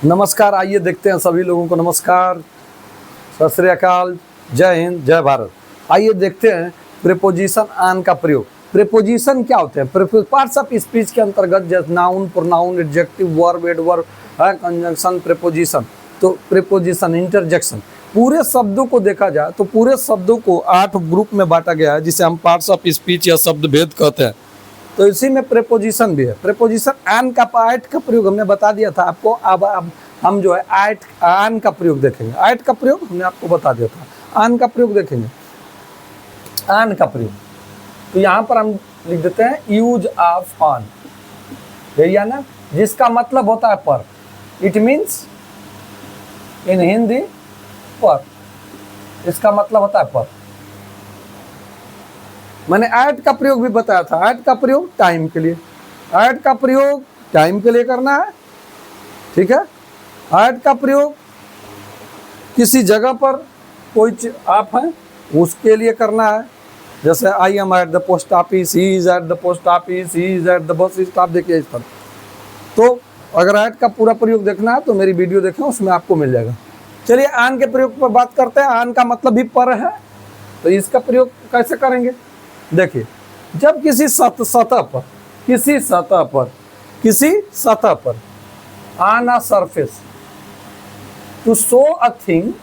नमस्कार, आइए देखते हैं सभी लोगों को नमस्कार, सत श्री अकाल, जय हिंद, जय भारत। आइए देखते हैं प्रीपोजिशन ऑन का प्रयोग। प्रीपोजिशन क्या होते हैं? पार्ट्स ऑफ स्पीच के अंतर्गत जैसे noun, pronoun, adjective, verb, adverb, conjunction, preposition. तो प्रीपोजिशन, इंटरजेक्शन, पूरे शब्दों को देखा जाए तो पूरे शब्दों को 8 ग्रुप में बांटा गया है, जिसे हम पार्ट्स ऑफ स्पीच या शब्द भेद कहते हैं। तो इसी में प्रीपोजिशन भी है। प्रीपोजिशन ऑन का ऐट का प्रयोग हमने बता दिया था आपको। अब हम जो है ऐट ऑन का प्रयोग देखेंगे। ऐट का प्रयोग हमने आपको बता दिया था, ऑन का प्रयोग देखेंगे। ऑन का प्रयोग तो यहाँ पर हम लिख देते हैं यूज ऑफ ऑन, भैया ना, जिसका मतलब होता है पर। इट मीन्स इन हिंदी पर, इसका मतलब होता है पर। मैंने ऐट का प्रयोग भी बताया था। ऐट का प्रयोग टाइम के लिए, ऐट का प्रयोग टाइम के लिए करना है, ठीक है। ऐट का प्रयोग किसी जगह पर कोई आप हैं उसके लिए करना है, जैसे I am at the post office, he is at the post office, he is at the bus stop. देखिए इस पर। तो अगर ऐट का पूरा प्रयोग देखना है तो मेरी वीडियो देखें, उसमें आपको मिल जाएगा। चलिए ऑन के प्रयोग पर बात करते हैं। ऑन का मतलब भी पर है, तो इसका प्रयोग कैसे करेंगे? देखिए, जब किसी सतह पर on a surface to show a thing,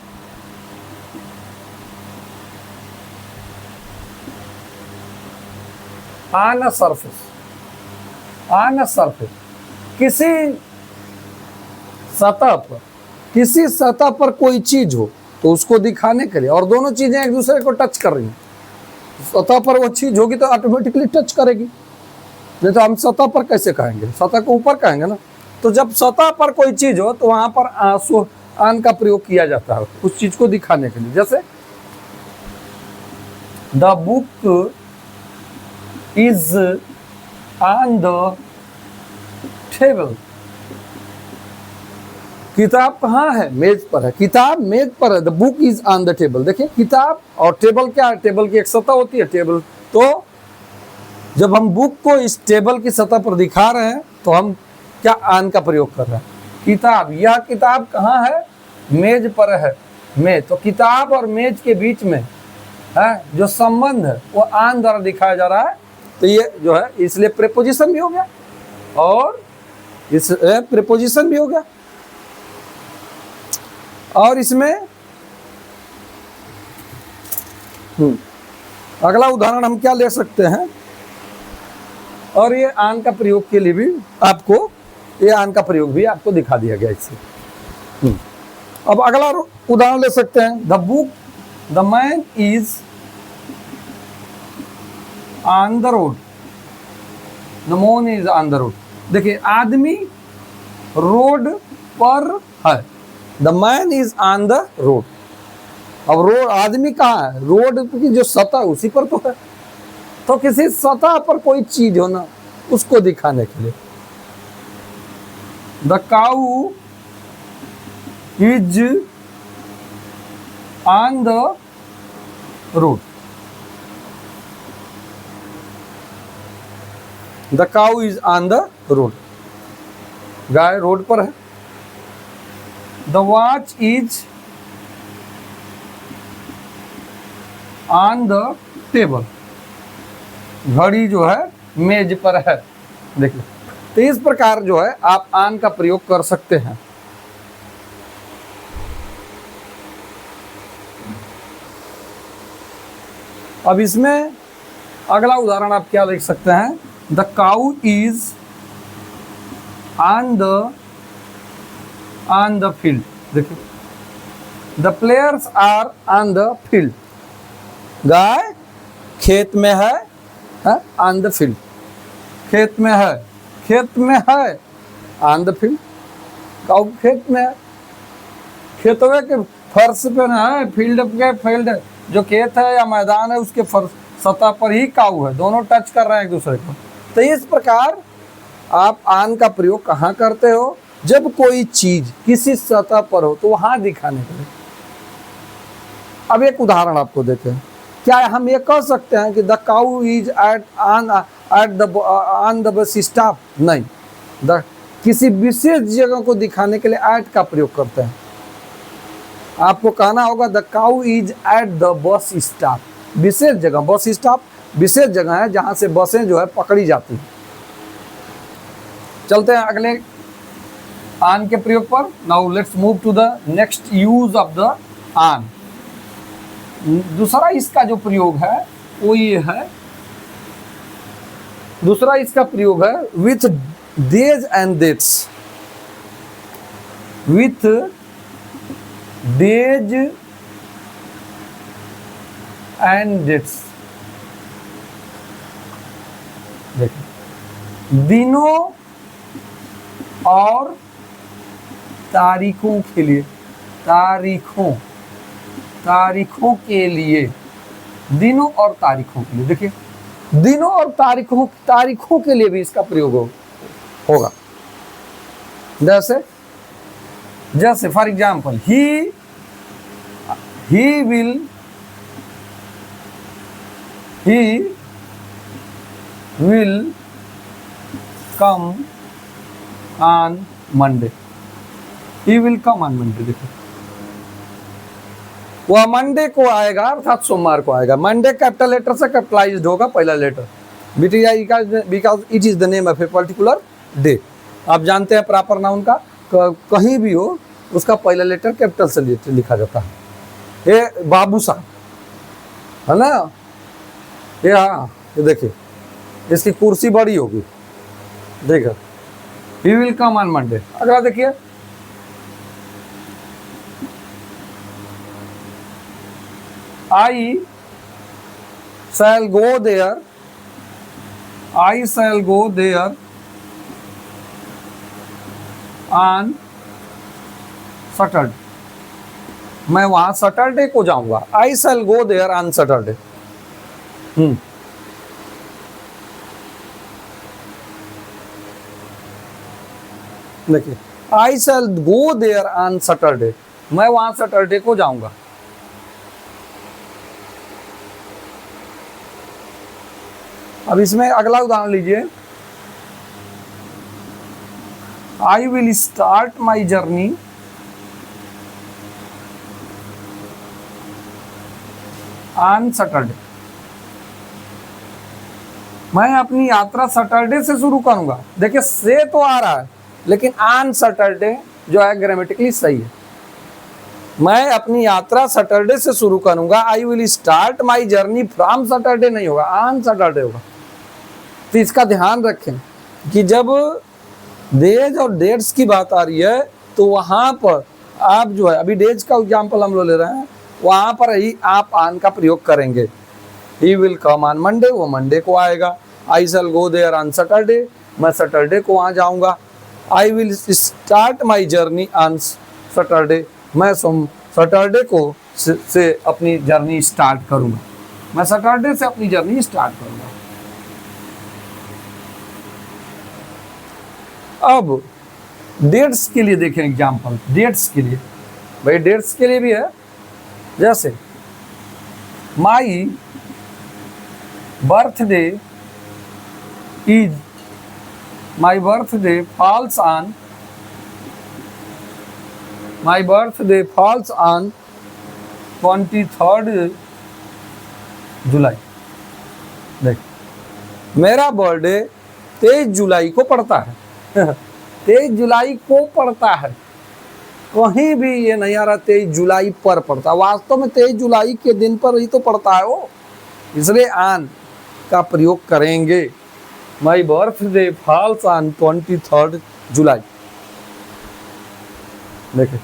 on a surface, किसी सतह पर कोई चीज हो तो उसको दिखाने के लिए, और दोनों चीजें एक दूसरे को टच कर रही हैं। सतह पर वो चीज होगी तो ऑटोमेटिकली टच करेगी, नहीं तो हम सतह पर कैसे कहेंगे? सतह को ऊपर कहेंगे ना। तो जब सतह पर कोई चीज हो तो वहां पर ऑन का प्रयोग किया जाता है उस चीज को दिखाने के लिए। जैसे the book is on the table, किताब कहाँ है? मेज पर है। किताब मेज पर है। The book is on the table. देखिए, किताब और टेबल क्या है? टेबल की एक सतह होती है, टेबल। तो जब हम बुक को इस टेबल की सतह पर दिखा रहे हैं तो हम क्या ऑन का प्रयोग कर रहे हैं? किताब, यह किताब कहाँ है? मेज पर है। मेज, तो किताब और मेज के बीच में है जो संबंध है वो ऑन द्वारा दिखाया जा रहा है। तो ये जो है, इसलिए प्रीपोजिशन भी हो गया और इस प्रीपोजिशन भी हो गया। और इसमें अगला उदाहरण हम क्या ले सकते हैं? और ये ऑन का प्रयोग के लिए भी आपको, ये ऑन का प्रयोग भी आपको दिखा दिया गया इससे। अब अगला उदाहरण ले सकते हैं। The man is on the road, the man is on the road. देखिए, आदमी रोड पर है। The man is on the road. अब रोड, आदमी कहाँ है? रोड की जो सतह उसी पर तो है। तो किसी सतह पर कोई चीज हो ना, उसको दिखाने के लिए। The cow is on the road. The cow is on the road, guy road पर है। The watch is on the table, घड़ी जो है मेज पर है। देखिए, तो इस प्रकार जो है आप ऑन का प्रयोग कर सकते हैं। अब इसमें अगला उदाहरण आप क्या लिख सकते हैं? The cow is on the field. देखिए, the players are on the field, गाय खेत में है, ऑन द फील्ड। खेत में है, ऑन द फील्ड। काऊ खेत में है, खेतवे के फर्श पे ना है, फील्ड के फील्ड जो खेत है या मैदान है उसके फर्श सतह पर ही काऊ है, दोनों टच कर रहे हैं एक दूसरे को। तो इस प्रकार आप ऑन का प्रयोग कहाँ करते हो? जब कोई चीज किसी सतह पर हो तो वहां दिखाने के लिए। अब एक उदाहरण आपको देते हैं। क्या हम ये कह सकते हैं कि the cow is on the bus stop? नहीं, किसी विशेष जगह को दिखाने के लिए एट का प्रयोग करते हैं। आपको कहना होगा the cow is at the bus stop. विशेष जगह, बस स्टॉप विशेष जगह है जहां से बसें जो है पकड़ी जाती हैं। चलते हैं अगले आन के प्रयोग पर। Now let's move to the next use of the on. दूसरा इसका जो प्रयोग है वो ये है, दूसरा इसका प्रयोग है with days and dates. With days and dates. देखिए, दिनों और तारीखों के लिए, तारीखों के लिए, दिनों और तारीखों के लिए। देखिए, दिनों और तारीखों के लिए भी इसका प्रयोग होगा। जैसे for example he will come on Monday. He will come on Monday. देखो, वह मंडे को आएगा अर्थात सोमवार को आएगा। मंडे कैपिटल लेटर से कैपिटलाइज्ड होगा पहला letter, because it is the name of a particular day. आप जानते हैं प्रॉपर नाउन का कहीं भी हो उसका पहला लेटर कैपिटल से लिखा जाता है। ये बाबू साहब है ना, ये हाँ, ये देखिए इसकी कुर्सी बड़ी होगी। देखो, ही विल कम ऑन मंडे। अगला देखिए, I shall go there on Saturday। मैं वहां सैटरडे को जाऊंगा। I shall go there on Saturday। देखिए, I shall go there on Saturday। मैं वहां सैटरडे को जाऊंगा। अब इसमें अगला उदाहरण लीजिए, I will start my journey on Saturday. मैं अपनी यात्रा सैटरडे से शुरू करूंगा। देखिए, से तो आ रहा है लेकिन ऑन सैटरडे जो है ग्रामेटिकली सही है। मैं अपनी यात्रा सैटरडे से शुरू करूंगा। I will start my journey from Saturday नहीं होगा, ऑन सैटरडे होगा। तो इसका ध्यान रखें कि जब डेज और डेट्स की बात आ रही है तो वहां पर आप जो है, अभी डेज का एग्जाम्पल हम लोग ले रहे हैं, वहां पर ही आप ऑन का प्रयोग करेंगे। ही विल कम ऑन मंडे, वो मंडे को आएगा। आई शैल गो देयर ऑन सैटरडे, मैं सैटरडे को वहां जाऊंगा। I will start my journey on Saturday, मैं सैटरडे को से अपनी जर्नी स्टार्ट करूंगा। मैं सैटरडे से अपनी जर्नी स्टार्ट करूंगा। अब डेट्स के लिए देखें एग्जाम्पल। डेट्स के लिए, भाई डेट्स के लिए भी है। जैसे my birthday falls on 23rd जुलाई। देख, मेरा बर्थडे 23 जुलाई को पड़ता है। 23 जुलाई को पड़ता है, कहीं भी ये नहीं आ रहा 23 जुलाई पर पड़ता है। वास्तव में 23 जुलाई के दिन पर ही तो पड़ता है वो, इसलिए ऑन का प्रयोग करेंगे। My birthday falls on 23rd जुलाई। देखिए,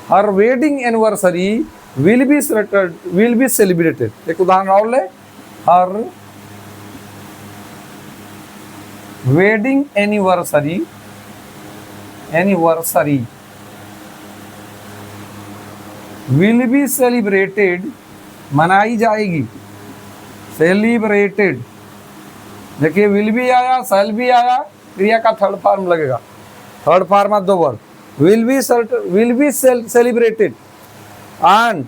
her wedding anniversary will be celebrated. एक उदाहरण और ले, her wedding anniversary will be celebrated, मनाई जाएगी। सेलिब्रेटेड, देखिए विल भी आया, सेल भी आया, क्रिया का थर्ड फॉर्म लगेगा। Third form of the word will be celebrated on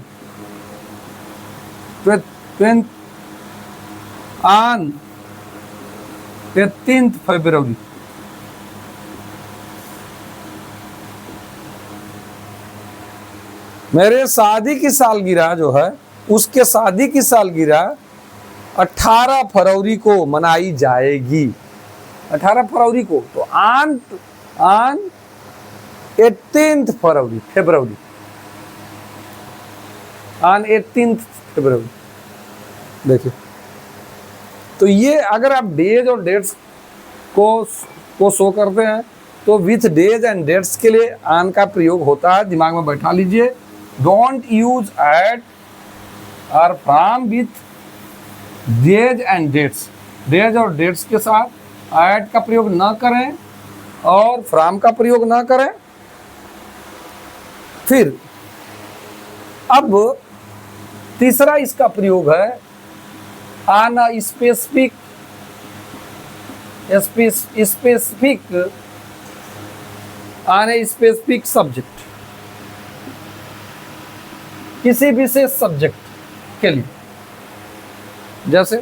15th February। मेरे शादी की सालगिरह जो है, उसके शादी की सालगिरह 18 फरवरी को मनाई जाएगी। 18 फरवरी को, तो ऑन 18 फरवरी फेब्रुवरी ऑन 18 फरवरी। देखिए, तो ये अगर आप डेज और डेट्स को शो करते हैं तो विथ डेज एंड डेट्स के लिए ऑन का प्रयोग होता है। दिमाग में बैठा लीजिए, डोंट यूज एट और from with days and dates. Days और डेट्स के साथ एट का प्रयोग ना करें और फ्रॉम का प्रयोग ना करें। फिर अब तीसरा इसका प्रयोग है on a specific on a specific subject, किसी विशेष सब्जेक्ट के लिए। जैसे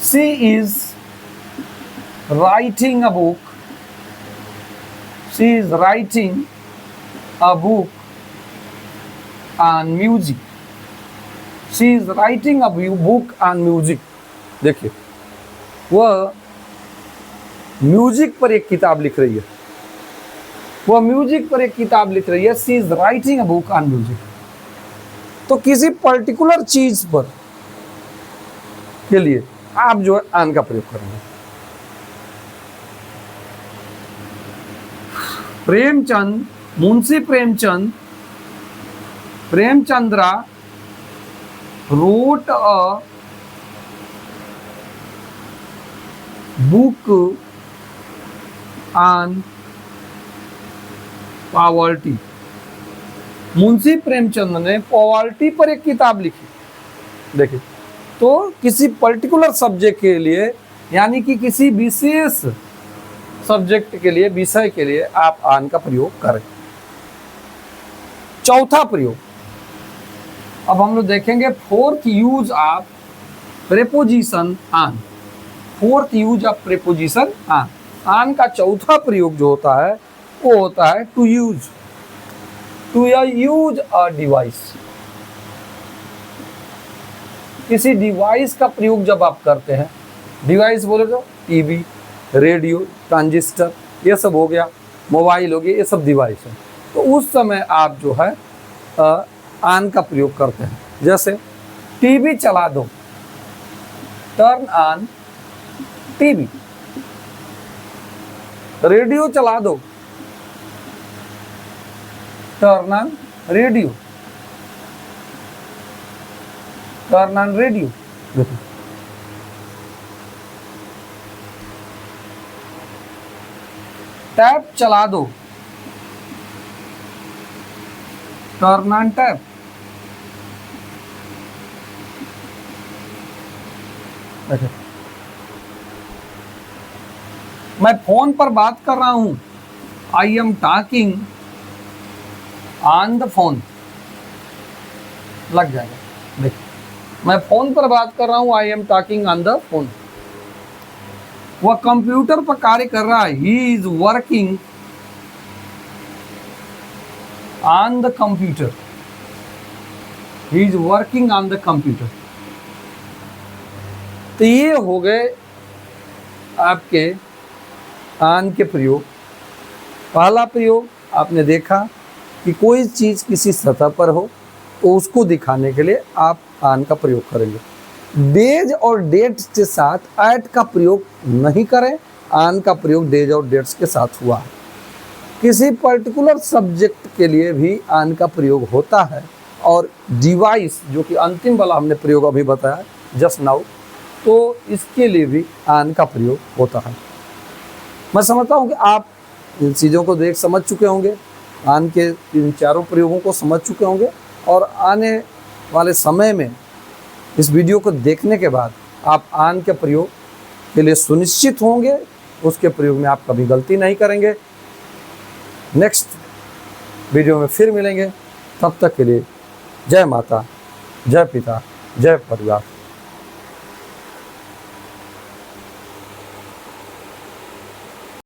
she is writing a book, she is writing a book on music, she is writing a book on music. देखिए, वह म्यूजिक पर एक किताब लिख रही है, वह म्यूजिक पर एक किताब लिख रही है। She is writing a book on music. तो किसी पर्टिकुलर चीज पर के लिए आप जो है ऑन का प्रयोग करेंगे। Premchand, Munshi Premchandra wrote a book on poverty. Munshi Premchand ने पॉवर्टी पर एक किताब लिखी। देखिए, तो किसी पर्टिकुलर सब्जेक्ट के लिए, यानी कि किसी विशेष सब्जेक्ट के लिए, विषय के लिए आप ऑन का प्रयोग करें। चौथा प्रयोग अब हम लोग देखेंगे, fourth use of preposition on. Fourth use of preposition on. On का चौथा प्रयोग जो होता है वो होता है टू यूज अ डिवाइस। किसी डिवाइस का प्रयोग जब आप करते हैं, डिवाइस बोले तो टीवी, रेडियो, ट्रांजिस्टर, ये सब हो गया, मोबाइल हो गया, ये सब डिवाइस है। तो उस समय आप जो है ऑन का प्रयोग करते हैं। जैसे टीवी चला दो, टर्न ऑन टीवी। रेडियो चला दो, turn on radio, turn on radio. Tap चला दो, टर्न ऑन टैप। मैं फोन पर बात कर रहा हूं, I am talking on the phone. लग जाएगा। देखिए, मैं फोन पर बात कर रहा हूं, I am talking on the phone. वह कंप्यूटर पर कार्य कर रहा है, he is working on the computer, he is working on the computer. तो ये हो गए आपके ऑन के प्रयोग। पहला प्रयोग आपने देखा कि कोई चीज़ किसी सतह पर हो तो उसको दिखाने के लिए आप ऑन का प्रयोग करेंगे। डेज और डेट्स के साथ एट का प्रयोग नहीं करें, ऑन का प्रयोग डेज और डेट्स के साथ हुआ है। किसी पर्टिकुलर सब्जेक्ट के लिए भी ऑन का प्रयोग होता है, और डिवाइस जो कि अंतिम वाला हमने प्रयोग अभी बताया जस्ट नाउ, तो इसके लिए भी ऑन का प्रयोग होता है। मैं समझता हूँ कि आप इन चीज़ों को देख समझ चुके होंगे, ऑन के इन चारों प्रयोगों को समझ चुके होंगे, और आने वाले समय में इस वीडियो को देखने के बाद आप ऑन के प्रयोग के लिए सुनिश्चित होंगे, उसके प्रयोग में आप कभी गलती नहीं करेंगे। नेक्स्ट वीडियो में फिर मिलेंगे, तब तक के लिए जय माता, जय पिता, जय परिवार।